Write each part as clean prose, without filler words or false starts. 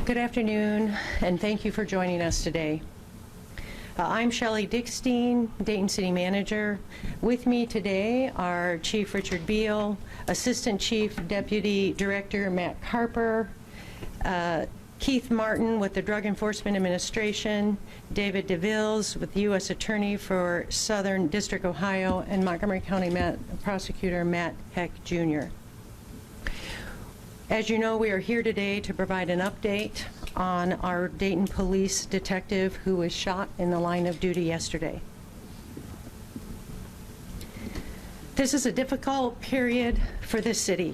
Good afternoon, and thank you for joining us today. I'm Shelley Dickstein, Dayton City Manager. With me today are Chief Richard Beal, Assistant Chief Deputy Director Matt Harper, Keith Martin with the Drug Enforcement Administration, David DeVilles with the U.S. Attorney for Southern District, Ohio, and Montgomery County Prosecutor Matt Heck, Jr. As you know, we are here today to provide an update on our Dayton Police detective who was shot in the line of duty yesterday. This is a difficult period for the city.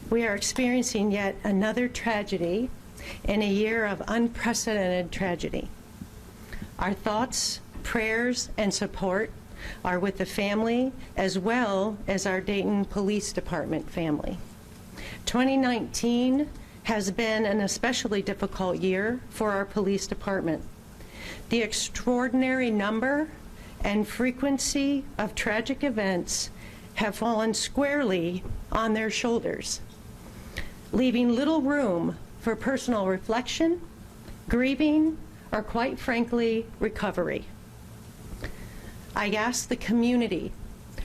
We are experiencing yet another tragedy in a year of unprecedented tragedy. Our thoughts, prayers, and support are with the family as well as our Dayton Police Department family. 2019 has been an especially difficult year for our police department. The extraordinary number and frequency of tragic events have fallen squarely on their shoulders, leaving little room for personal reflection, grieving, or quite frankly, recovery. I ask the community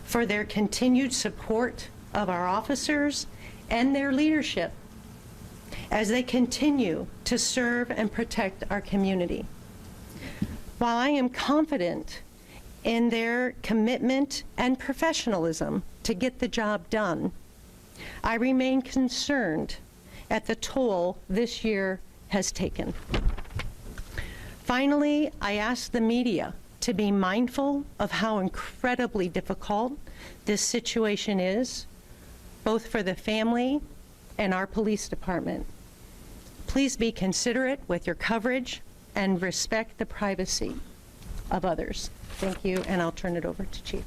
for their continued support of our officers and their leadership as they continue to serve and protect our community. While I am confident in their commitment and professionalism to get the job done, I remain concerned at the toll this year has taken. Finally, I ask the media to be mindful of how incredibly difficult this situation is, both for the family and our police department. Please be considerate with your coverage and respect the privacy of others. Thank you, and I'll turn it over to Chief.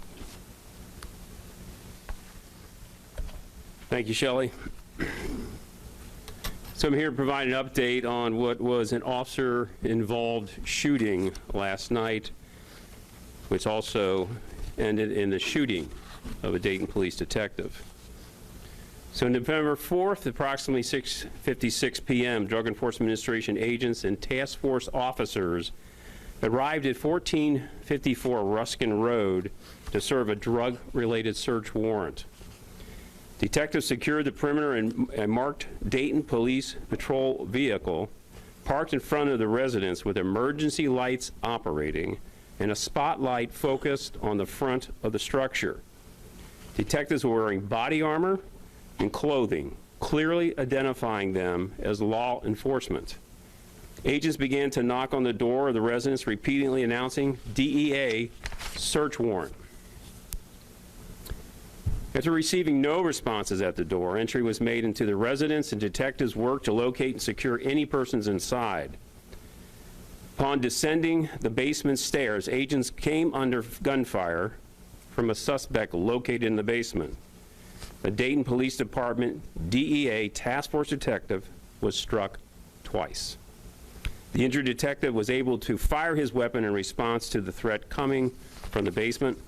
Thank you, Shelley. So I'm here to provide an update on what was an officer-involved shooting last night, which also ended in the shooting of a Dayton police detective. So November 4th, approximately 6:56 p.m., Drug Enforcement Administration agents and task force officers arrived at 1454 Ruskin Road to serve a drug-related search warrant. Detectives secured the perimeter and a marked Dayton Police patrol vehicle parked in front of the residence with emergency lights operating and a spotlight focused on the front of the structure. Detectives were wearing body armor and clothing, clearly identifying them as law enforcement. Agents began to knock on the door of the residence, repeatedly announcing DEA search warrant. After receiving no responses at the door, entry was made into the residence and detectives worked to locate and secure any persons inside. Upon descending the basement stairs, agents came under gunfire from a suspect located in the basement. A Dayton Police Department DEA task force detective was struck twice. The injured detective was able to fire his weapon in response to the threat coming from the basement.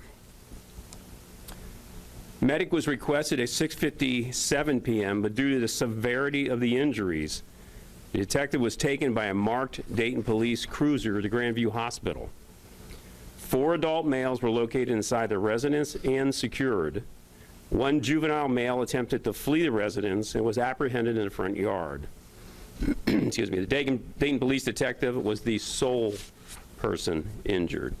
Medic was requested at 6:57 p.m., but due to the severity of the injuries, the detective was taken by a marked Dayton Police cruiser to Grandview Hospital. 4 adult males were located inside the residence and secured. 1 juvenile male attempted to flee the residence and was apprehended in the front yard. Excuse me. The Dayton Police detective was the sole person injured.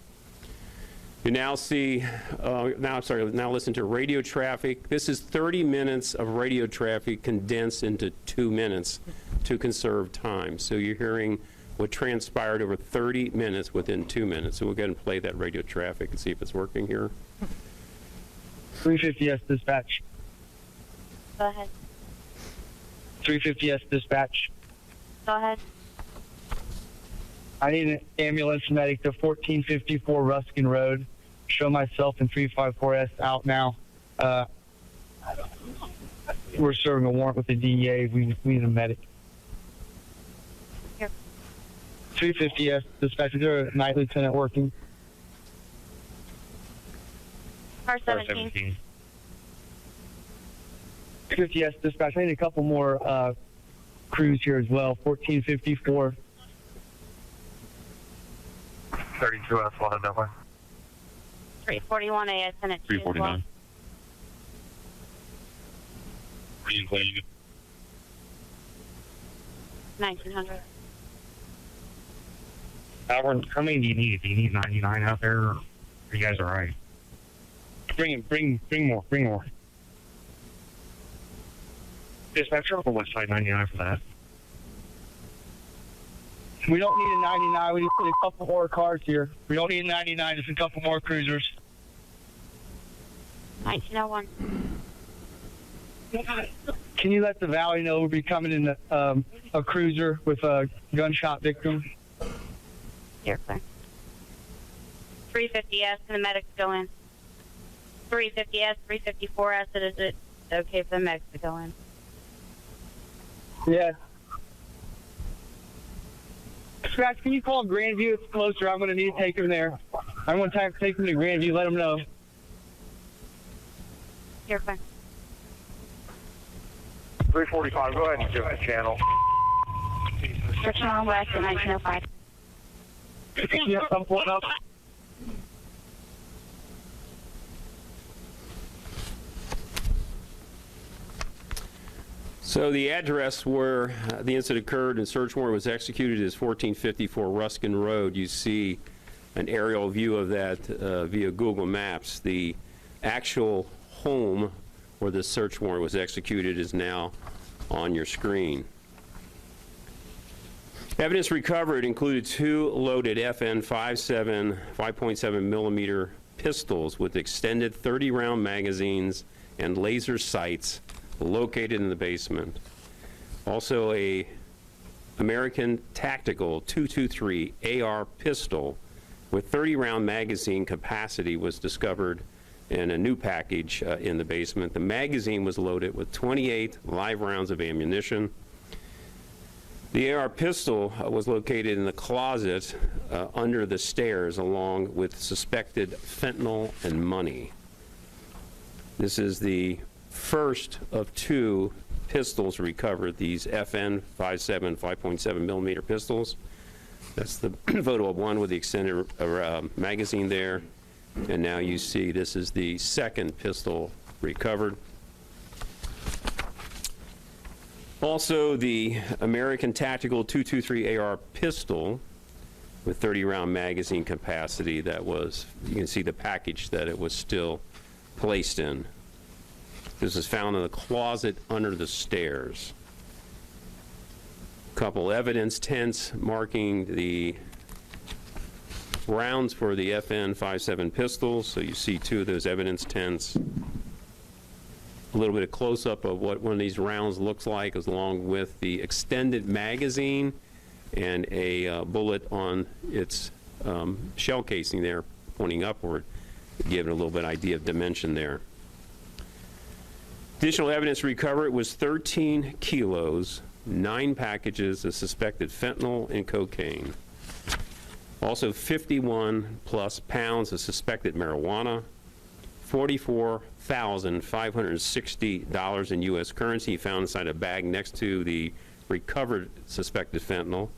You now see, now listen to radio traffic. This is 30 minutes of radio traffic condensed into 2 minutes to conserve time. So you're hearing what transpired over 30 minutes within 2 minutes. So we'll go ahead and play that radio traffic and see if it's working here. 350S dispatch. Go ahead. 350S dispatch. Go ahead. I need an ambulance medic to 1454 Ruskin Road. Show myself and 354S out now. We're serving a warrant with the DEA. We need a medic. Here. 350S dispatch. Is there a night lieutenant working? Car 17. 350S dispatch. I need a couple more crews here as well. 1454. 32 S, we'll head that way. 341 AS and it's 349. 1900. Albert, how many do you need? Do you need 99 out there, or you guys all right? Bring more. Dispatcher, on West Side 99 for that. We don't need a 99. We need a couple more cars here. We don't need a 99. Just a couple more cruisers. 1901. Can you let the Valley know we'll be coming in a cruiser with a gunshot victim? Here, clear. 350S and the medics go in. 350S, 354S, is it okay for the medics to go in? Yeah. Scratch, can you call Grandview? It's closer. I'm going to need to take him there. I'm going to take him to Grandview. Let him know. Here, clear. 345, go ahead and give the channel. Searching on West at 1905. Yeah, I'm pulling up. So the address where the incident occurred and search warrant was executed is 1454 Ruskin Road. You see an aerial view of that via Google Maps. The actual home where the search warrant was executed is now on your screen. Evidence recovered included 2 loaded FN 5.7 millimeter pistols with extended 30-round magazines and laser sights located in the basement. Also, a American Tactical .223 AR pistol with 30-round magazine capacity was discovered in a new package in the basement. The magazine was loaded with 28 live rounds of ammunition. The AR pistol was located in the closet under the stairs along with suspected fentanyl and money. This is the first of 2 pistols recovered, these FN 5.7 millimeter pistols. That's the photo of one with the extended magazine there. And now you see this is the second pistol recovered. Also, the American Tactical .223 AR pistol with 30-round magazine capacity that was, you can see the package that it was still placed in. This is found in the closet under the stairs. Couple evidence tents marking the rounds for the FN 5.7 pistols. So you see 2 of those evidence tents. A little bit of close-up of what one of these rounds looks like, along with the extended magazine and a bullet on its shell casing there pointing upward, giving a little bit idea of dimension there. Additional evidence recovered was 13 kilos, 9 packages of suspected fentanyl and cocaine. Also 51 plus pounds of suspected marijuana, $44,560 in U.S. currency found inside a bag next to the recovered suspected fentanyl,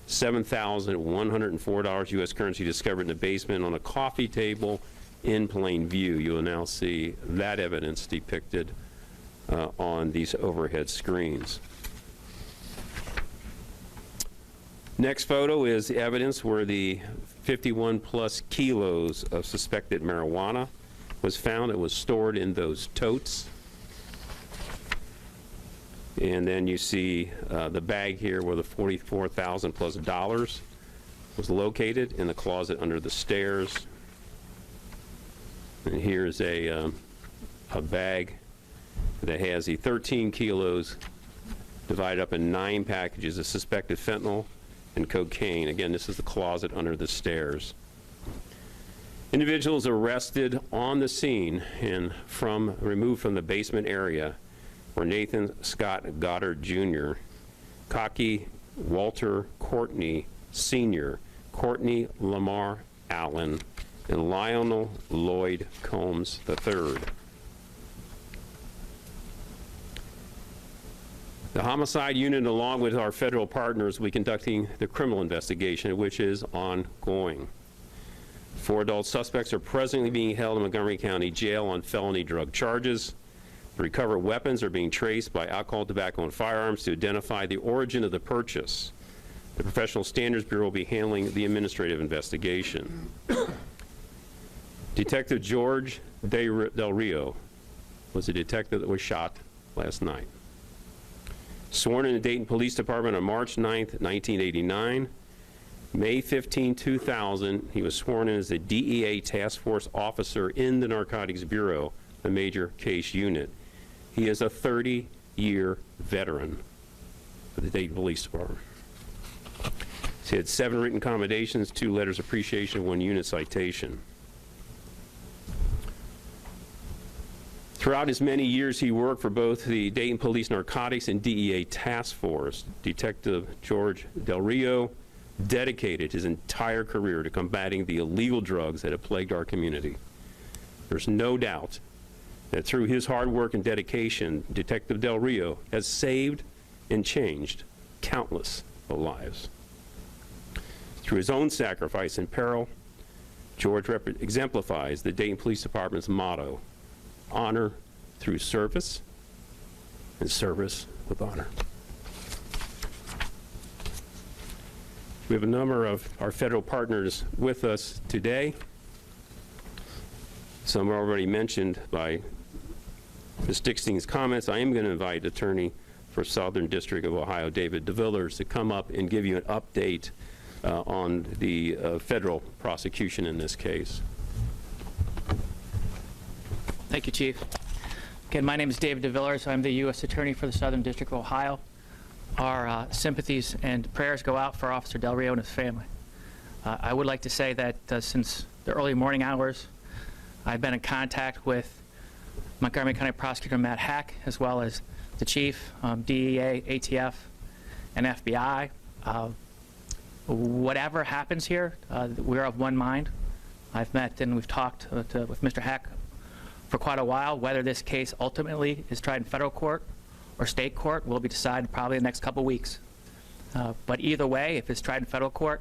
$7,104 U.S. currency discovered in the basement on a coffee table in plain view. You will now see that evidence depicted on these overhead screens. Next photo is the evidence where the 51 plus kilos of suspected marijuana was found. It was stored in those totes. And then you see the bag here where the $44,000 plus dollars was located in the closet under the stairs. And here's a bag that has the 13 kilos divided up in 9 packages of suspected fentanyl and cocaine. Again, this is the closet under the stairs. Individuals arrested on the scene and removed from the basement area were Nathan Scott Goddard Jr., Cocky Walter Courtney Sr., Courtney Lamar Allen, and Lionel Lloyd Combs III. The homicide unit, along with our federal partners, will be conducting the criminal investigation, which is ongoing. 4 adult suspects are presently being held in Montgomery County Jail on felony drug charges. The recovered weapons are being traced by alcohol, tobacco, and firearms to identify the origin of the purchase. The Professional Standards Bureau will be handling the administrative investigation. Detective George Del Rio was a detective that was shot last night. Sworn in the Dayton Police Department on March 9th, 1989. May 15, 2000, he was sworn in as a DEA task force officer in the Narcotics Bureau, the major case unit. He is a 30-year veteran of the Dayton Police Department. He had 7 written commendations, 2 letters of appreciation, 1 unit citation. Throughout his many years, he worked for both the Dayton Police Narcotics and DEA Task Force. Detective George Del Rio dedicated his entire career to combating the illegal drugs that have plagued our community. There's no doubt that through his hard work and dedication, Detective Del Rio has saved and changed countless lives. Through his own sacrifice and peril, George exemplifies the Dayton Police Department's motto: honor through service, and service with honor. We have a number of our federal partners with us today. Some are already mentioned by Ms. Dickstein's comments. I am going to invite Attorney for Southern District of Ohio, David DeVillers, to come up and give you an update on the federal prosecution in this case. Thank you, Chief. Again, my name is David DeVillers. I'm the U.S. Attorney for the Southern District of Ohio. Our sympathies and prayers go out for Officer Del Rio and his family. I would like to say that since the early morning hours, I've been in contact with Montgomery County Prosecutor Matt Heck, as well as the Chief, DEA, ATF, and FBI. Whatever happens here, we're of one mind. I've met and we've talked with Mr. Heck for quite a while. Whether this case ultimately is tried in federal court or state court will be decided probably in the next couple weeks. But either way, if it's tried in federal court,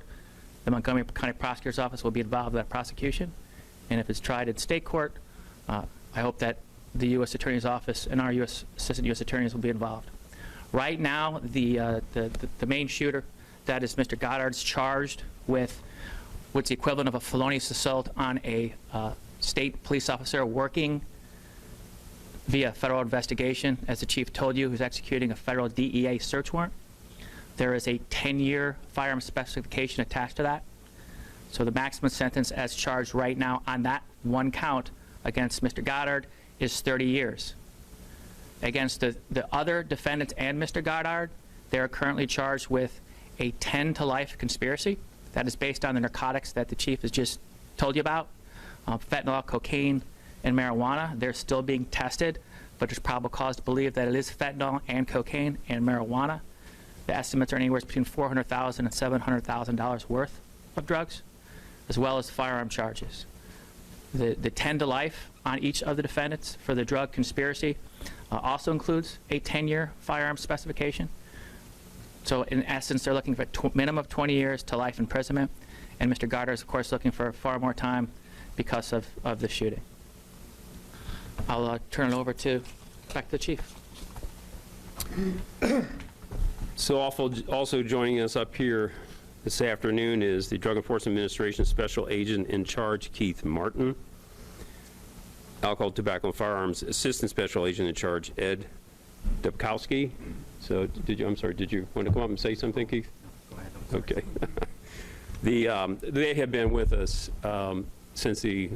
the Montgomery County Prosecutor's Office will be involved in that prosecution. And if it's tried in state court, I hope that the U.S. Attorney's Office and our Assistant U.S. Attorneys will be involved. Right now, the main shooter, that is Mr. Goddard's, charged with what's the equivalent of a felonious assault on a state police officer working via federal investigation. As the Chief told you, who's executing a federal DEA search warrant. There is a 10-year firearm specification attached to that. So the maximum sentence as charged right now on that one count against Mr. Goddard is 30 years. Against the other defendants and Mr. Goddard, they are currently charged with a 10-to-life conspiracy. That is based on the narcotics that the Chief has just told you about, fentanyl, cocaine, and marijuana. They're still being tested, but there's probable cause to believe that it is fentanyl and cocaine and marijuana. The estimates are anywhere between $400,000 and $700,000 worth of drugs, as well as firearm charges. The 10-to-life on each of the defendants for the drug conspiracy also includes a 10-year firearm specification. So in essence, they're looking for a minimum of 20 years to life imprisonment, and Mr. Goddard is, of course, looking for far more time because of the shooting. I'll turn it over back to the Chief. So also joining us up here this afternoon is the Drug Enforcement Administration Special Agent in Charge, Keith Martin. Alcohol, Tobacco, and Firearms Assistant Special Agent in Charge, Ed Dubkowski. So did you want to come up and say something, Keith? Go ahead. Okay. They have been with us since the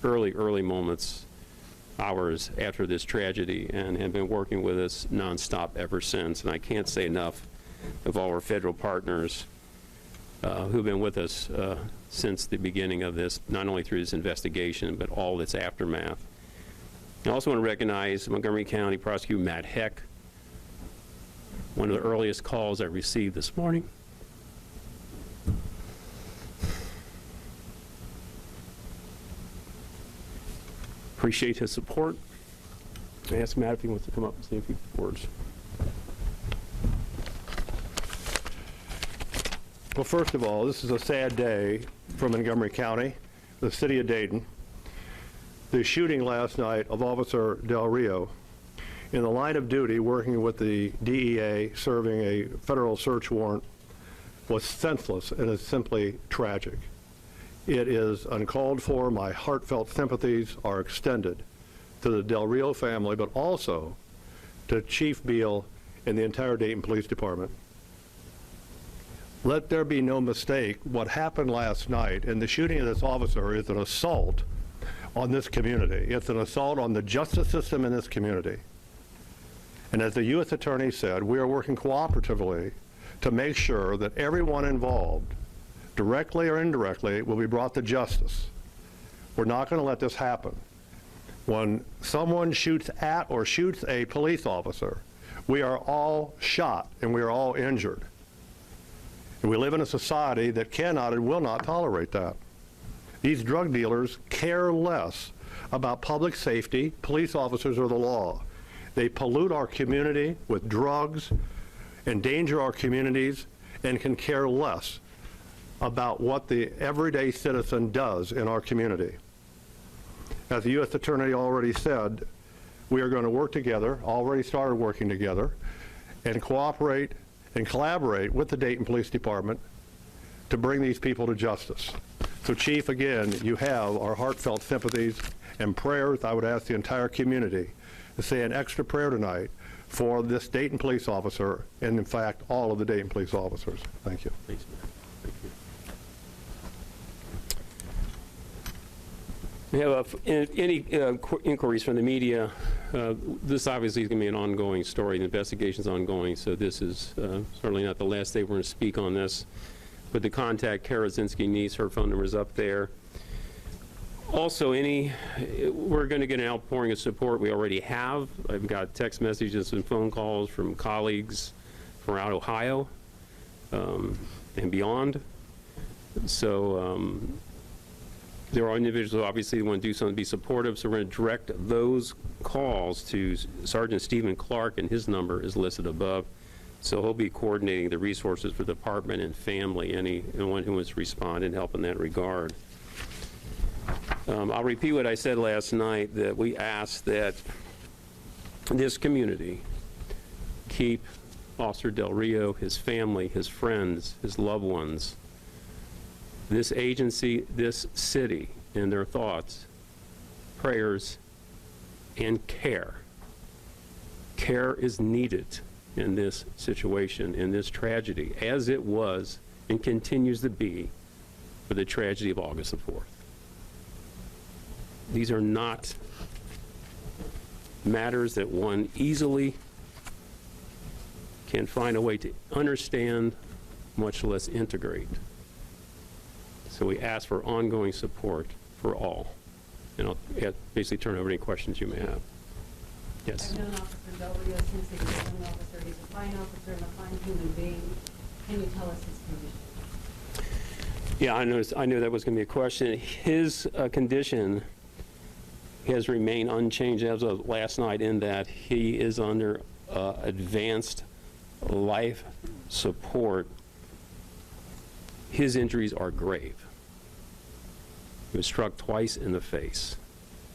early moments, hours after this tragedy, and have been working with us nonstop ever since. And I can't say enough of all our federal partners who've been with us since the beginning of this, not only through this investigation, but all its aftermath. I also want to recognize Montgomery County Prosecutor Matt Heck, one of the earliest calls I received this morning. Appreciate his support. I asked Matt if he wants to come up and say a few words. Well, first of all, this is a sad day for Montgomery County, the city of Dayton. The shooting last night of Officer Del Rio in the line of duty working with the DEA serving a federal search warrant was senseless and is simply tragic. It is uncalled for. My heartfelt sympathies are extended to the Del Rio family, but also to Chief Beal and the entire Dayton Police Department. Let there be no mistake, what happened last night and the shooting of this officer is an assault on this community. It's an assault on the justice system in this community. And as the U.S. Attorney said, we are working cooperatively to make sure that everyone involved, directly or indirectly, will be brought to justice. We're not going to let this happen. When someone shoots at or shoots a police officer, we are all shot and we are all injured. And we live in a society that cannot and will not tolerate that. These drug dealers care less about public safety, police officers, or the law. They pollute our community with drugs, endanger our communities, and can care less about what the everyday citizen does in our community. As the U.S. Attorney already said, we are going to work together, already started working together, and cooperate and collaborate with the Dayton Police Department to bring these people to justice. So, Chief, again, you have our heartfelt sympathies and prayers. I would ask the entire community to say an extra prayer tonight for this Dayton police officer and, in fact, all of the Dayton police officers. Thank you. Thanks, Mayor. Thank you. We have any inquiries from the media. This obviously is going to be an ongoing story. The investigation is ongoing, so this is certainly not the last day we're going to speak on this. But to contact Kara Zinski-Niece, her phone number is up there. Also, we're going to get an outpouring of support. We already have. I've got text messages and phone calls from colleagues from out Ohio and beyond. So there are individuals who obviously want to do something to be supportive, so we're going to direct those calls to Sergeant Stephen Clark, and his number is listed above. So he'll be coordinating the resources for the department and family, anyone who wants to respond and help in that regard. I'll repeat what I said last night, that we ask that this community keep Officer Del Rio, his family, his friends, his loved ones, this agency, this city, in their thoughts, prayers, and care. Care is needed in this situation, in this tragedy, as it was and continues to be for the tragedy of August the 4th. These are not matters that one easily can find a way to understand, much less integrate. So we ask for ongoing support for all. And I'll basically turn over any questions you may have. Yes? I've known Officer Del Rio since he was a young officer. He's a fine officer and a fine human being. Can you tell us his condition? Yeah, I knew that was going to be a question. His condition has remained unchanged as of last night, in that he is under advanced life support. His injuries are grave. He was struck twice in the face,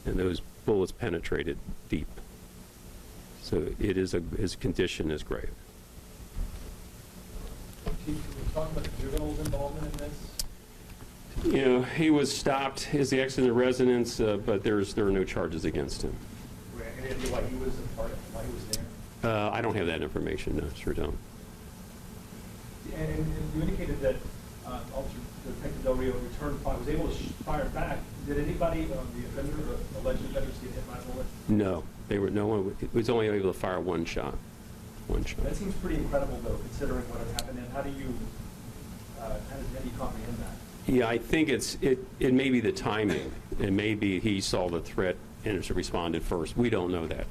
and those bullets penetrated deep. So it is his condition is grave. Chief, can we talk about the juvenile's involvement in this? You know, he was stopped as he exited the residence, but there are no charges against him. Any idea why he was a part of why he was there? I don't have that information. No, sure don't. And you indicated that Officer Detective Del Rio returned fire, was able to fire back. Did anybody, the offender, the alleged offenders, get hit by a bullet? No, no one was only able to fire one shot. One shot. That seems pretty incredible, though, considering what had happened. And how do you comprehend that? Yeah, I think it may be the timing. It may be he saw the threat and responded first. We don't know that.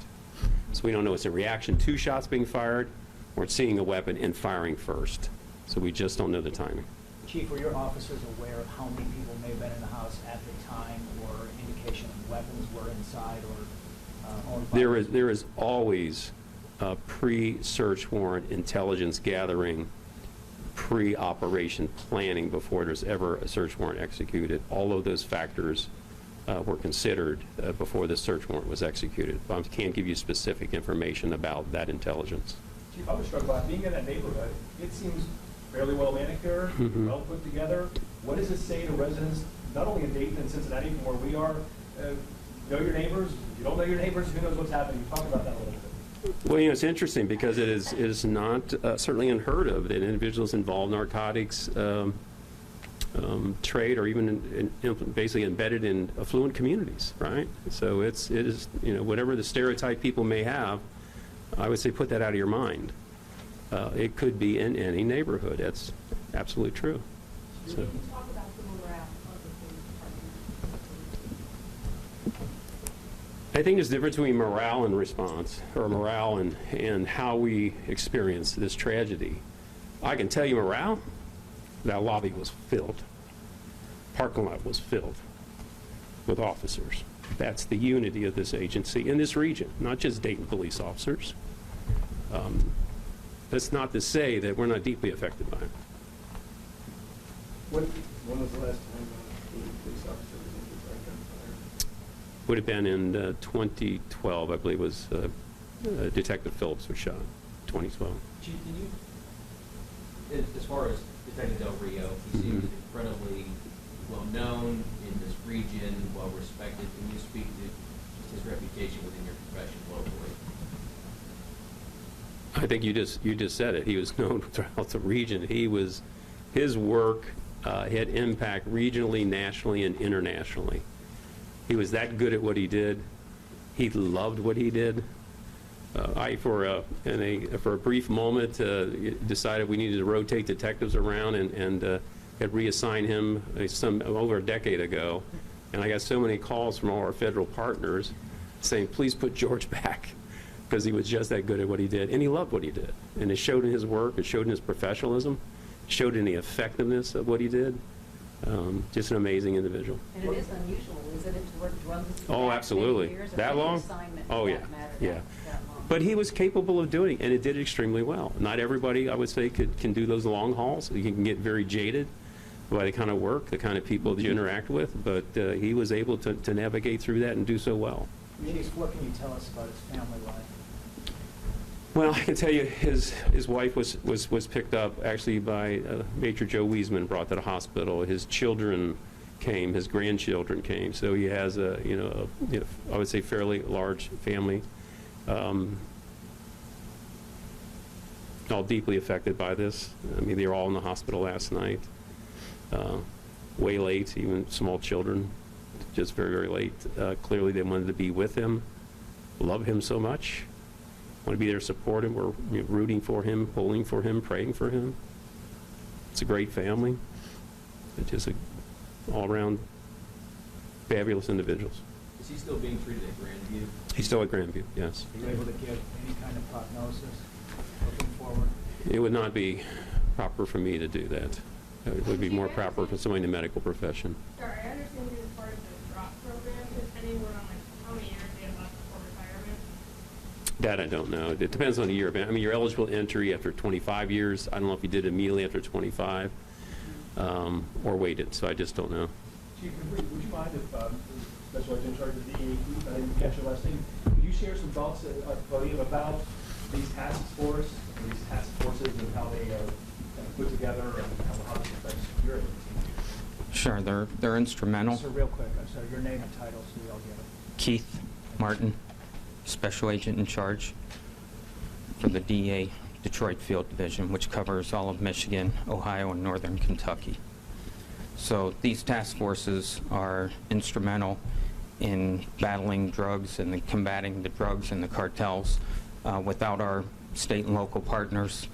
So we don't know it's a reaction to shots being fired or seeing a weapon and firing first. So we just don't know the timing. Chief, were your officers aware of how many people may have been in the house at the time, or indication of weapons were inside, or owned by? There is always a pre-search warrant intelligence gathering pre-operation planning before there's ever a search warrant executed. All of those factors were considered before the search warrant was executed. But I can't give you specific information about that intelligence. Chief, I was struck by being in that neighborhood. It seems fairly well manicured, well put together. What does it say to residents, not only in Dayton and Cincinnati, from where we are? Know your neighbors. If you don't know your neighbors, who knows what's happening? Talk about that a little bit. Well, it's interesting because it is not certainly unheard of that individuals involved in narcotics trade or even basically embedded in affluent communities, right? So it is, whatever the stereotype people may have, I would say put that out of your mind. It could be in any neighborhood. That's absolutely true. So. Can you talk about the morale of the police department? I think there's a difference between morale and response, or morale and how we experience this tragedy. I can tell you morale, that lobby was filled. Parking lot was filled with officers. That's the unity of this agency in this region, not just Dayton police officers. That's not to say that we're not deeply affected by it. When was the last time a police officer was injured by gunfire? Would have been in 2012, I believe, was Detective Phillips was shot. 2012. Chief, can you, as far as Detective Del Rio, he seems incredibly well known in this region, well respected. Can you speak to his reputation within your profession locally? I think you just said it. He was known throughout the region. His work had impact regionally, nationally, and internationally. He was that good at what he did. He loved what he did. For a brief moment, decided we needed to rotate detectives around and had reassigned him over a decade ago. And I got so many calls from all our federal partners saying, please put George back, because he was just that good at what he did. And he loved what he did. And it showed in his work, it showed in his professionalism, it showed in the effectiveness of what he did. Just an amazing individual. And it is unusual, isn't it, to work drugs? Oh, absolutely. That long? Oh, yeah. Yeah. But he was capable of doing it, and it did extremely well. Not everybody, I would say, can do those long hauls. You can get very jaded by the kind of work, the kind of people that you interact with, but he was able to navigate through that and do so well. Chief, what can you tell us about his family life? Well, I can tell you his wife was picked up actually by Major Joe Wiesman, brought to the hospital. His children came, his grandchildren came, so he has I would say fairly large family. All deeply affected by this. I mean, they were all in the hospital last night. Way late, even small children, just very, very late. Clearly they wanted to be with him, love him so much, want to be there to support him. We're rooting for him, pulling for him, praying for him. It's a great family. It's just all-around fabulous individuals. Is he still being treated at Grandview? He's still at Grandview, yes. Are you able to give any kind of prognosis looking forward? It would not be proper for me to do that. It would be more proper for somebody in the medical profession. Sorry, I understand he was part of the drop program. Is anyone on how many years they have left before retirement? That I don't know. It depends on the year. I mean, you're eligible to entry after 25 years. I don't know if you did it immediately after 25 or waited, so I just don't know. Chief, would you mind if Special Agent in charge of the DEA, I didn't catch your last name, could you share some thoughts about these task forces and how they are put together and how this affects your team? Sure, they're instrumental. Sir, real quick, I'm sorry, your name and title so we all get it. Keith Martin, Special Agent in charge for the DEA Detroit Field Division, which covers all of Michigan, Ohio, and northern Kentucky. So these task forces are instrumental in battling drugs and combating the drugs and the cartels. Without our state and local partners,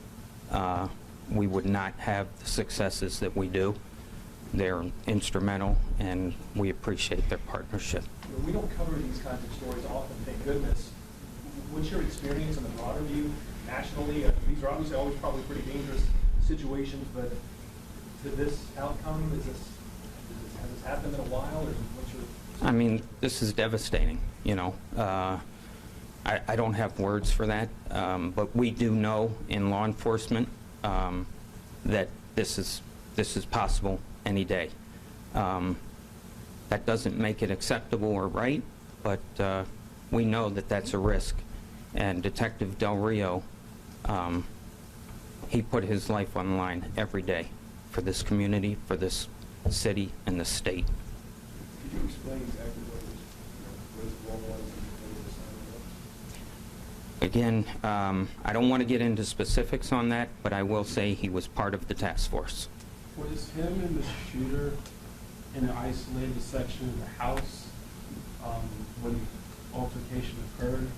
we would not have the successes that we do. They're instrumental, and we appreciate their partnership. We don't cover these kinds of stories often, thank goodness. What's your experience in the broader view, nationally? These are obviously always probably pretty dangerous situations, but to this outcome, has this happened in a while? Or what's your... I mean, this is devastating, you know. I don't have words for that, but we do know in law enforcement that this is possible any day. That doesn't make it acceptable or right, but we know that that's a risk. And Detective Del Rio, he put his life on the line every day for this community, for this city, and the state. Could you explain exactly what his role was and what he decided? Again, I don't want to get into specifics on that, but I will say he was part of the task force. Was him and the shooter in an isolated section of the house when the altercation occurred?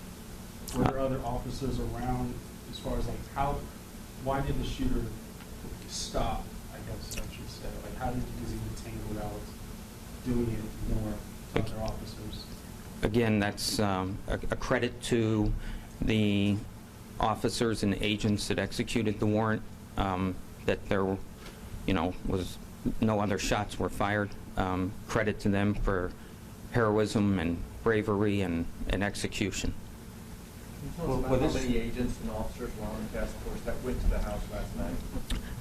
Were there other officers around as far as like why did the shooter stop, I guess I should say? Like how was he detained without doing it more to other officers? Again, that's a credit to the officers and agents that executed the warrant, that there was no other shots were fired. Credit to them for heroism and bravery and execution. Can you tell us about how many agents and officers were on the task force that went to the house last night?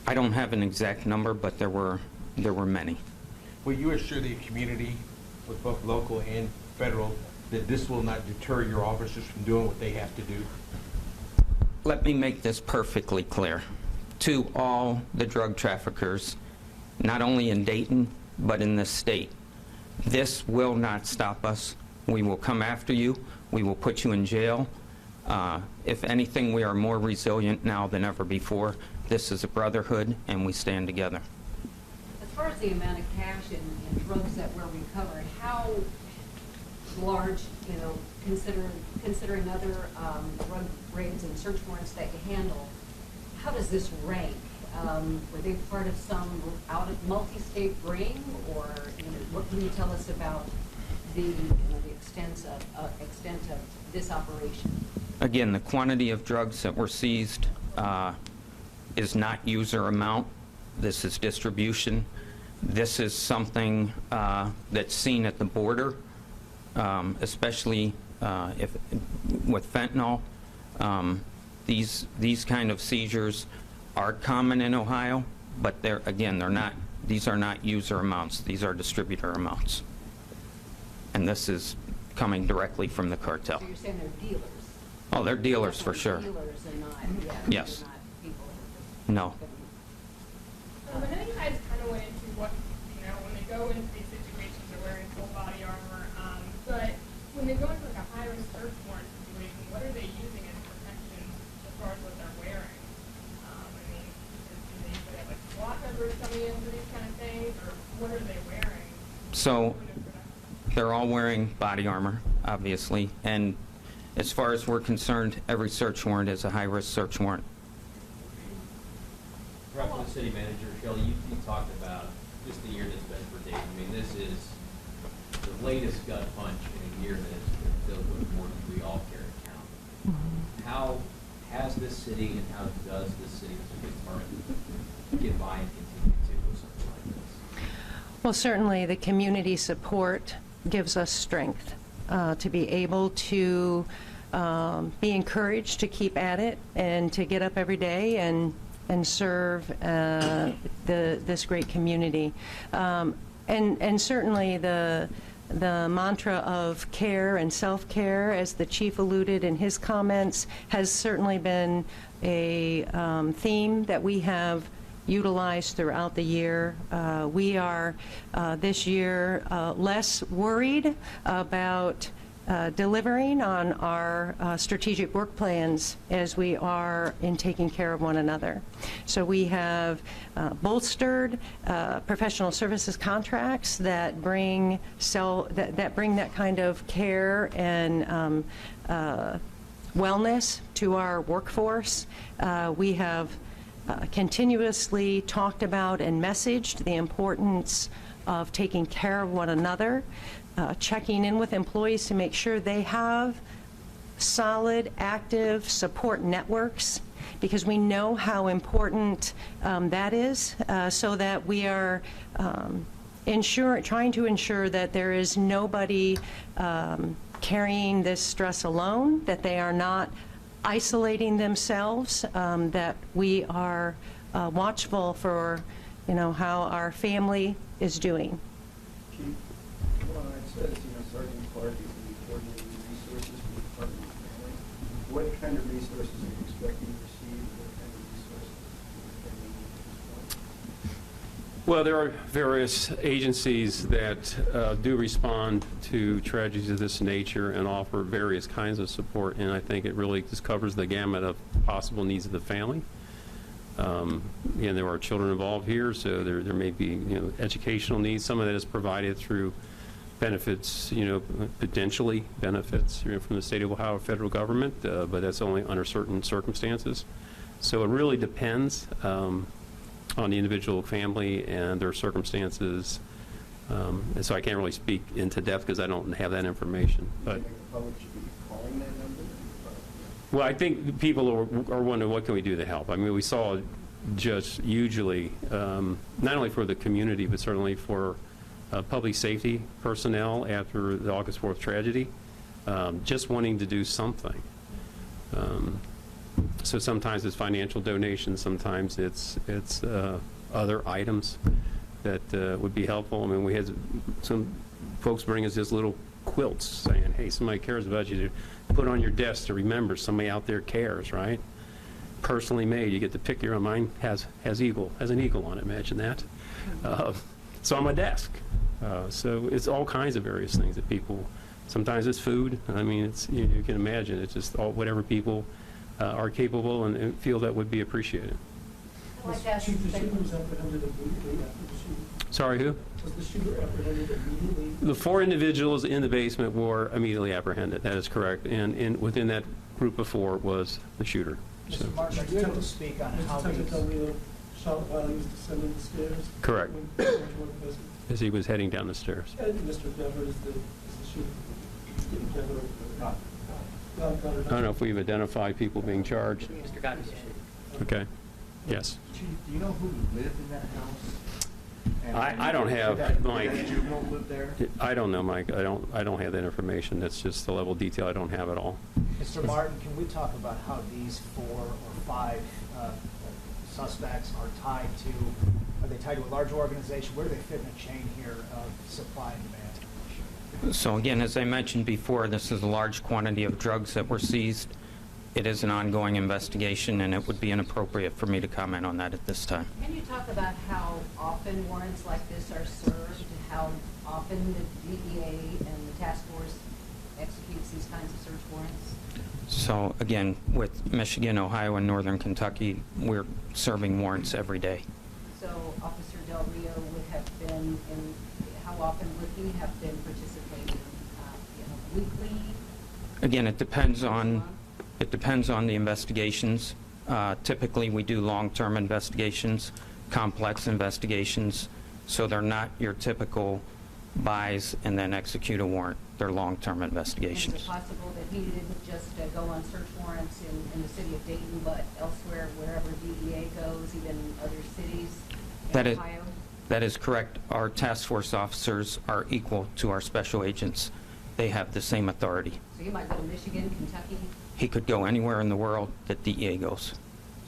I don't have an exact number, but there were many. Will you assure the community, with both local and federal, that this will not deter your officers from doing what they have to do? Let me make this perfectly clear to all the drug traffickers, not only in Dayton, but in this state. This will not stop us. We will come after you. We will put you in jail. If anything, we are more resilient now than ever before. This is a brotherhood, and we stand together. As far as the amount of cash and drugs that were recovered, how large, considering other drug raids and search warrants that you handle, how does this rank? Were they part of some multi-state ring, or what can you tell us about the extent of this operation? Again, the quantity of drugs that were seized is not user amount. This is distribution. This is something that's seen at the border, especially with fentanyl. These kind of seizures are common in Ohio, but these are not user amounts. These are distributor amounts. And this is coming directly from the cartel. So you're saying they're dealers? Oh, they're dealers for sure. Dealers and not, Yes. not people. No. I know you guys kind of went into what, when they go into these situations, they're wearing full body armor, but when they go into like a high-risk search warrant situation, what are they using as protection as far as what they're wearing? Do they usually have like SWAT members coming in for these kind of things, or what are they wearing? So they're all wearing body armor, obviously, and as far as we're concerned, every search warrant is a high-risk search warrant. Right, for the city manager, Shelley, you talked about just the year that's been for Dayton. I mean, this is the latest gut punch in a year that has been filled with more than we all care to count. How has this city and how does this city get by and continue to with something like this? Well, certainly the community support gives us strength to be able to be encouraged to keep at it and to get up every day and serve this great community. And certainly the mantra of care and self-care, as the chief alluded in his comments, has certainly been a theme that we have utilized throughout the year. We are this year less worried about delivering on our strategic work plans as we are in taking care of one another. So we have bolstered professional services contracts that bring that kind of care and wellness to our workforce. We have continuously talked about and messaged the importance of taking care of one another, checking in with employees to make sure they have solid, active support networks, because we know how important that is, so that we are trying to ensure that there is nobody carrying this stress alone, that they are not isolating themselves, that we are watchful for, how our family is doing. Chief, well, it says, Sergeant Clark is the coordinating resources for the Department of Family. What kind of resources are you expecting to receive? What kind of resources are you need at this point? Well, there are various agencies that do respond to tragedies of this nature and offer various kinds of support, and I think it really just covers the gamut of possible needs of the family. Again, there are children involved here, so there may be educational needs. Some of that is provided through benefits, potentially benefits from the state of Ohio federal government, but that's only under certain circumstances. So it really depends on the individual family and their circumstances. And so I can't really speak into depth because I don't have that information. But well, I think people are wondering, what can we do to help? I mean, we saw just hugely, not only for the community, but certainly for public safety personnel after the August 4th tragedy, just wanting to do something. So sometimes it's financial donations, sometimes it's other items that would be helpful. I mean, we had some folks bring us just little quilts saying, hey, somebody cares about you, to put on your desk to remember somebody out there cares, right? Personally made. You get to pick your own. Mine has an eagle on it. Imagine that. So on my desk. So it's all kinds of various things that people. Sometimes it's food. I mean, it's you can imagine. It's just whatever people are capable and feel that would be appreciated. Chief, the shooter was apprehended immediately after the shooting. Sorry, who? Was the shooter apprehended immediately? The 4 individuals in the basement were immediately apprehended. That is correct. And within that group of 4 was the shooter. So. Mr. Martin, are you able to speak on how these... Detective Del Rio shot while he was descending the stairs? Correct. When As he was heading down the stairs. and Mr. Dever is the shooter. Dever, I don't know if we've identified people being charged. Mr. Gott is the shooter. Okay. Yes. Chief, do you know who lived in that house? I don't have, Mike. Did that juvenile live there? I don't know, Mike. I don't have that information. That's just the level of detail I don't have at all. Mr. Martin, can we talk about how these 4 or 5 suspects are tied to a larger organization? Where do they fit in a chain here of supply and demand? So again, as I mentioned before, this is a large quantity of drugs that were seized. It is an ongoing investigation, and it would be inappropriate for me to comment on that at this time. Can you talk about how often warrants like this are served, how often the DEA and the task force executes these kinds of search warrants? So again, with Michigan, Ohio, and Northern Kentucky, we're serving warrants every day. So Officer Del Rio would have been in, how often would he have been participating, weekly? Again, it depends on the investigations. Typically, we do long-term investigations, complex investigations, so they're not your typical buys and then execute a warrant. They're long-term investigations. Is it possible that he didn't just go on search warrants in the city of Dayton, but elsewhere, wherever DEA goes, even other cities in Ohio? That is correct. Our task force officers are equal to our special agents. They have the same authority. So he might go to Michigan, Kentucky? He could go anywhere in the world that DEA goes.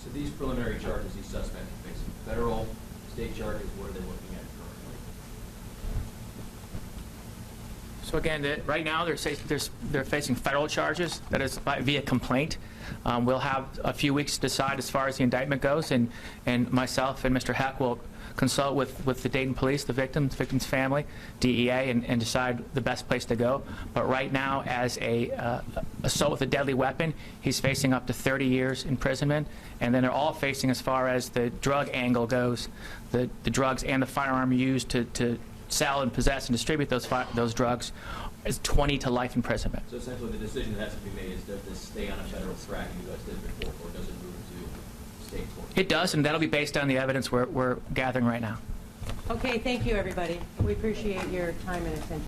So these preliminary charges, these suspects are facing federal, state charges, what are they looking at currently? So again, right now they're facing federal charges. That is via complaint. We'll have a few weeks to decide as far as the indictment goes, and myself and Mr. Heck will consult with the Dayton Police, the victim's family, DEA, and decide the best place to go. But right now, as a assault with a deadly weapon, he's facing up to 30 years imprisonment. And then they're all facing, as far as the drug angle goes, the drugs and the firearm used to sell and possess and distribute those drugs, is 20 to life imprisonment. So essentially, the decision that has to be made is, does this stay on a federal track you guys did before, or does it move to state court? It does, and that'll be based on the evidence we're gathering right now. Okay, thank you, everybody. We appreciate your time and attention.